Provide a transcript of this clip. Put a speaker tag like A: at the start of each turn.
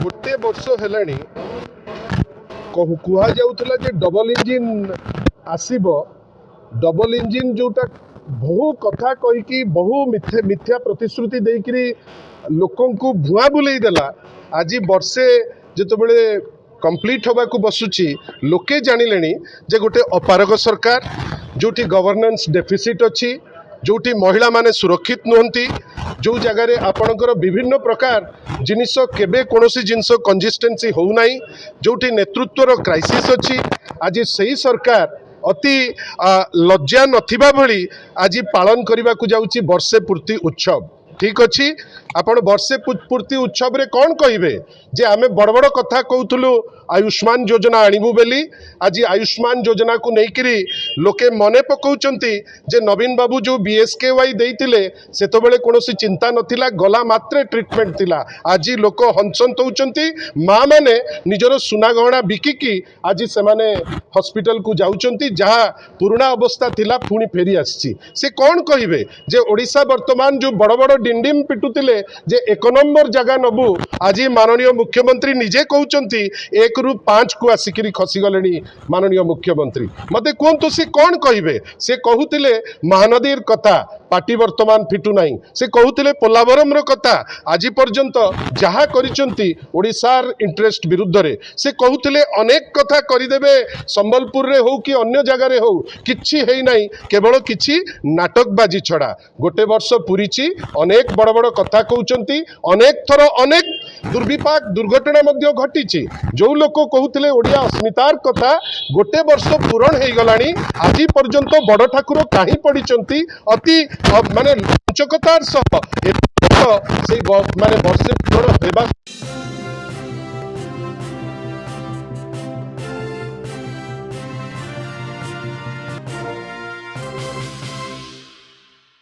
A: गोटे वर्ष है कुहा जाउथला जे डबल इंजिन आसीब डबल इंजिन जोटा बहु कथा कहीकि बहु मिथ्या प्रतिश्रुति देकरी लोकं को भुआ बुले देला। आज वर्षे जितेबले कंप्लीट होगा बसुची लोके जानिले जे गोटे अपारग सरकार जोटी गवर्नेंस डेफिसिट अच्छी जोटी महिला माने सुरक्षित नुहंती जो जगार आपणकर विभिन्न प्रकार जिनिस केबे कोनोसी जिनस कंसिस्टेंसी हो नाही जोटी नेतृत्वर क्राइसिस अच्छी आज सही सरकार अति लज्जा नथिबा भली आज पालन करने को जाउची वर्षे पूर्ति उत्सव। ठीक अच्छी आपण वर्षे पूर्ति उत्सव रे कौन कहिबे जे आमे बड़ बड़ कथा कहूलु आयुष्मान योजना आणिबु बेली आज आयुष्मान योजना को लेकिरी लोके मने पकाउचंती जे नवीन बाबू जो बीएसकेवाई देइतिले सेतबेले कोनोसी चिंता नथिला गला मात्रे ट्रीटमेंट थिला। आज लोक हंसंत होउचंती माँ माने निजर सुना गहना बिकिकी आज से माने हॉस्पिटल को जाउचंती जहाँ पुराना अवस्था थिला पुणी फेरी आसी से कौन कहिबे जे ओडिशा वर्तमान जो बड़ बड़ डिंडिम पिटुतिले जे 1 नंबर जगह नबु आज माननीय मुख्यमंत्री निजे कहउचंती 1 ରୁ 5 को आसिकी खसीगले माननीय मुख्यमंत्री मते कहतु से कौन कहिबे से कहूतिले महानदीर कथा पार्टी वर्तमान फिटू नहीं से कहूतिले पोलावरम रो कथा आज पर्यंत जहाँ करिसंती ओडिशार इंटरेस्ट विरुद्ध रे से कहूतिले अनेक कथा करिदेबे संबलपुर रे हो कि अन्य जगह रे हो किछि हेई नाही केवल किछि नाटकबाजी छड़ा गोटे वर्ष पुरीची अनेक बड़ बड़ कथा कहउचंती अनेक थर अनेक दुर्विपाक दुर्घटना मध्य घटीची जो लोक कहूतिले ओडिया अस्मितार कथा गोटे वर्ष पूरण हो गलानी आज पर्यंत बड़ ठाकुर कहीं पड़ीचंती अति माने लंचकतार सह से माने वर्षे पूरण हेबा